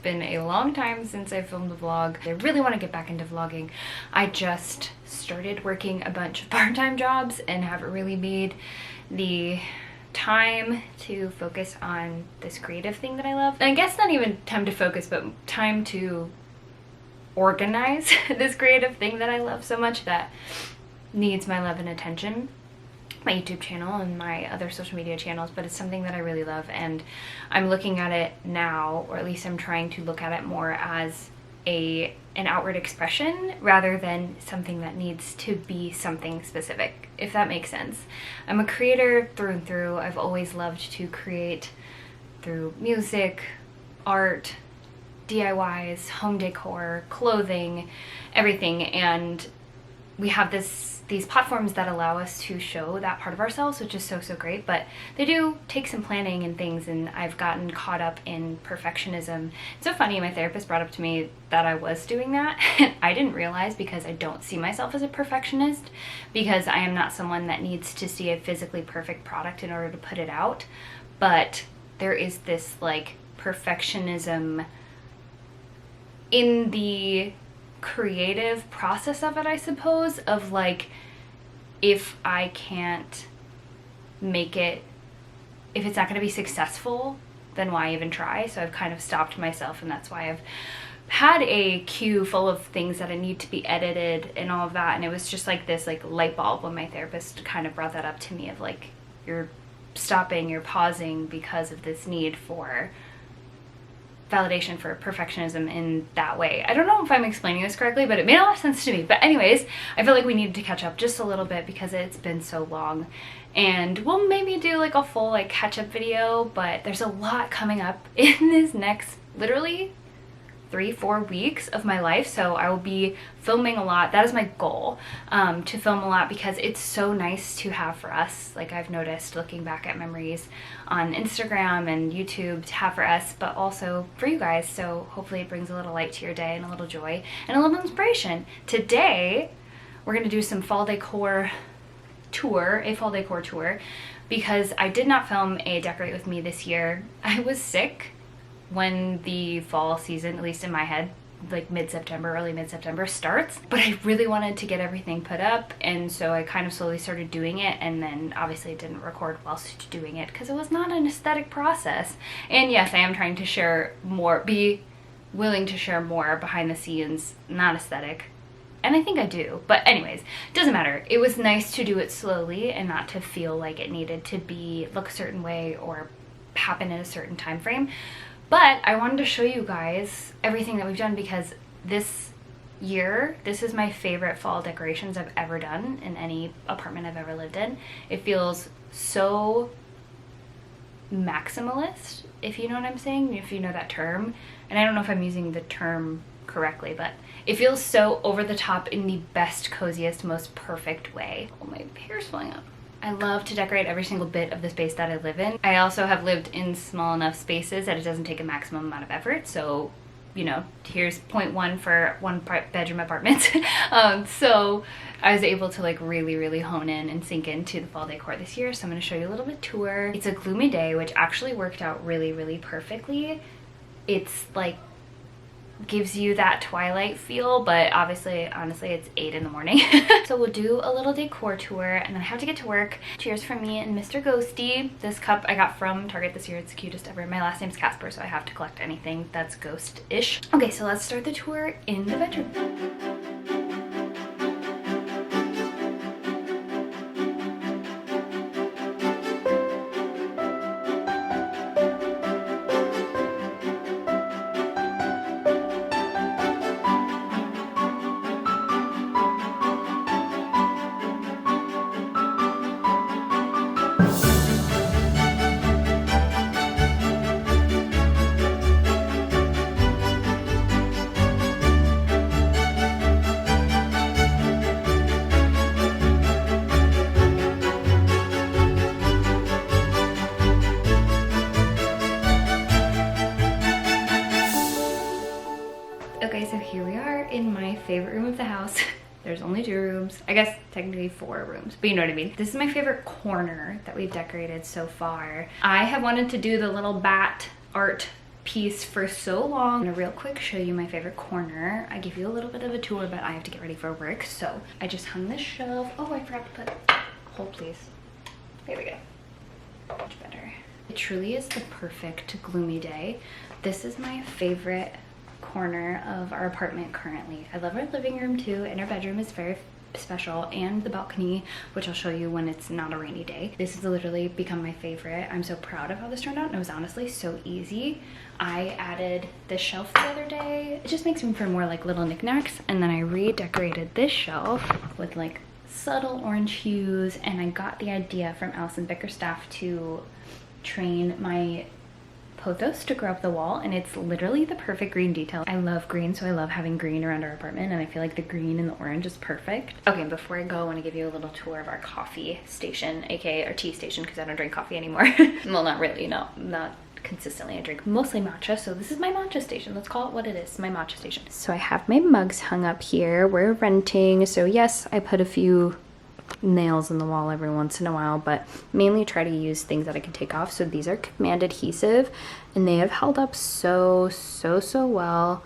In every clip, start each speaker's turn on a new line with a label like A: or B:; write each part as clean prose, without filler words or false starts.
A: been a long time since I filmed a vlog. I really want to get back into vlogging. I just started working a bunch of part-time jobs and haven't really made the time to focus on this creative thing that I love. And I guess not even time to focus, but time to organize this creative thing that I love so much that needs my love and attention. My YouTube channel and my other social media channels, but it's something that I really love, and I'm looking at it now, or at least I'm trying to look at it more as an outward expression rather than something that needs to be something specific, if that makes sense. I'm a creator through and through. I've always loved to create through music, art, DIYs, home decor, clothing, everything, and we have these platforms that allow us to show that part of ourselves, which is so great, but they do take some planning and things, and I've gotten caught up in perfectionism. It's so funny, my therapist brought up to me that I was doing that, and I didn't realize, because I don't see myself as a perfectionist, because I am not someone that needs to see a physically perfect product in order to put it out, but there is this like perfectionism in the creative process of it, I suppose, of like, if I can't make it, if it's not going to be successful, then why even try? So I've kind of stopped myself, and that's why I've had a queue full of things that I need to be edited and all of that. And it was just like this like light bulb when my therapist kind of brought that up to me of like, you're stopping, you're pausing because of this need for validation, for perfectionism in that way. I don't know if I'm explaining this correctly, but it made a lot of sense to me. But anyways, I feel like we needed to catch up just a little bit because it's been so long, and we'll maybe do like a full like catch-up video, but there's a lot coming up in this next literally 3-4 weeks of my life, so I will be filming a lot. That is my goal, to film a lot, because it's so nice to have for us, like I've noticed looking back at memories on Instagram and YouTube, to have for us, but also for you guys. So hopefully it brings a little light to your day and a little joy and a little inspiration. Today we're going to do some fall decor tour, a fall decor tour, because I did not film a decorate with me this year. I was sick when the fall season, at least in my head, like mid-September, early mid-September starts, but I really wanted to get everything put up, and so I kind of slowly started doing it, and then obviously didn't record whilst doing it because it was not an aesthetic process. And yes, I am trying to share more, be willing to share more behind the scenes, not aesthetic, and I think I do, but anyways, doesn't matter. It was nice to do it slowly and not to feel like it needed to be look a certain way or happen in a certain time frame. But I wanted to show you guys everything that we've done, because this year, this is my favorite fall decorations I've ever done in any apartment I've ever lived in. It feels so maximalist, if you know what I'm saying, if you know that term. And I don't know if I'm using the term correctly, but it feels so over the top in the best, coziest, most perfect way. Oh, my hair's falling out. I love to decorate every single bit of the space that I live in. I also have lived in small enough spaces that it doesn't take a maximum amount of effort. So, you know, here's point one for one bedroom apartments. So I was able to like really hone in and sink into the fall decor this year. So I'm gonna show you a little bit tour. It's a gloomy day, which actually worked out really perfectly. It's like gives you that twilight feel, but obviously, honestly, it's 8 in the morning. So we'll do a little decor tour, and then I have to get to work. Cheers from me and Mr. Ghosty. This cup I got from Target this year. It's the cutest ever. My last name's Casper, so I have to collect anything that's ghost-ish. Okay, so let's start the tour in the bedroom. Okay, so here we are in my favorite room of the house. There's only 2 rooms. I guess technically 4 rooms, but you know what I mean. This is my favorite corner that we've decorated so far. I have wanted to do the little bat art piece for so long. I'm gonna real quick show you my favorite corner. I give you a little bit of a tour, but I have to get ready for work. So I just hung this shelf. Oh, I forgot to put, hold please. There we go. Much better. It truly is the perfect gloomy day. This is my favorite corner of our apartment currently. I love our living room too, and our bedroom is very special, and the balcony, which I'll show you when it's not a rainy day. This has literally become my favorite. I'm so proud of how this turned out, and it was honestly so easy. I added this shelf the other day. It just makes room for more like little knickknacks, and then I redecorated this shelf with like subtle orange hues, and I got the idea from Allison Bickerstaff to train my pothos to grow up the wall, and it's literally the perfect green detail. I love green, so I love having green around our apartment, and I feel like the green and the orange is perfect. Okay, before I go, I want to give you a little tour of our coffee station, aka our tea station, because I don't drink coffee anymore. Well, not really, not consistently. I drink mostly matcha, so this is my matcha station. Let's call it what it is, my matcha station. So I have my mugs hung up here. We're renting, so yes, I put a few nails in the wall every once in a while, but mainly try to use things that I can take off. So these are Command adhesive, and they have held up so well.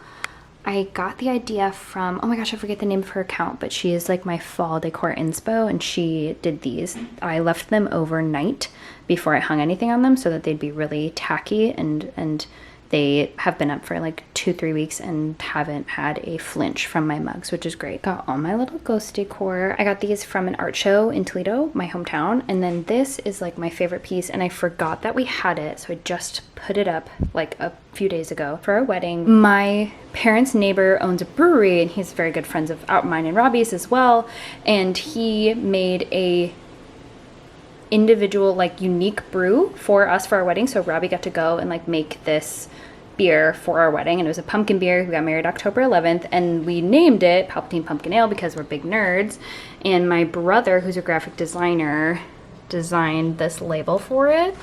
A: I got the idea from, oh my gosh, I forget the name of her account, but she is like my fall decor inspo, and she did these. I left them overnight before I hung anything on them so that they'd be really tacky, and they have been up for like 2-3 weeks and haven't had a flinch from my mugs, which is great. Got all my little ghost decor. I got these from an art show in Toledo, my hometown. And then this is like my favorite piece, and I forgot that we had it, so I just put it up like a few days ago for our wedding. My parents' neighbor owns a brewery, and he's very good friends of mine and Robbie's as well. And he made a individual like unique brew for us for our wedding, so Robbie got to go and like make this beer for our wedding, and it was a pumpkin beer. We got married October 11th, and we named it Palpatine Pumpkin Ale because we're big nerds. And my brother, who's a graphic designer, designed this label for it,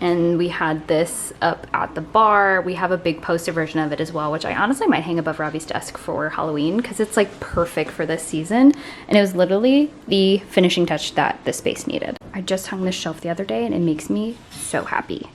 A: and we had this up at the bar. We have a big poster version of it as well, which I honestly might hang above Robbie's desk for Halloween because it's like perfect for this season, and it was literally the finishing touch that this space needed. I just hung this shelf the other day, and it makes me so happy.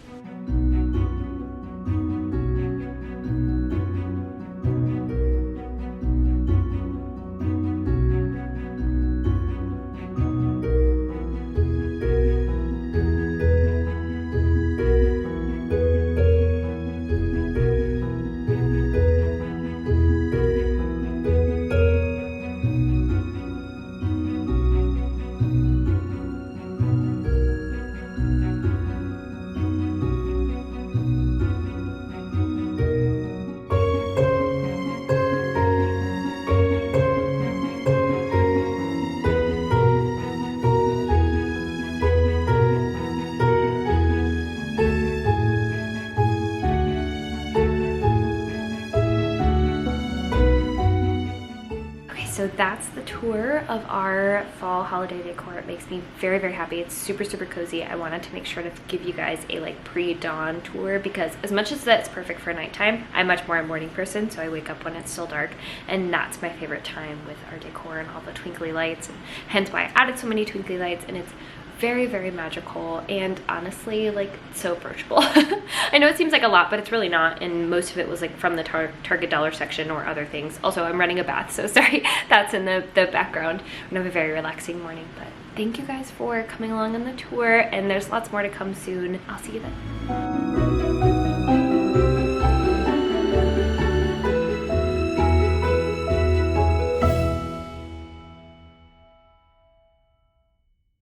A: So that's the tour of our fall holiday decor. It makes me very happy. It's super cozy. I wanted to make sure to give you guys a like pre-dawn tour, because as much as that's perfect for nighttime, I'm much more a morning person, so I wake up when it's still dark, and that's my favorite time with our decor and all the twinkly lights, and hence why I added so many twinkly lights. And it's very magical, and honestly like so approachable. I know it seems like a lot, but it's really not, and most of it was like from the Target dollar section or other things. Also, I'm running a bath, so sorry that's in the background. I'm gonna have a very relaxing morning, but thank you guys for coming along on the tour, and there's lots more to come soon. I'll see you then.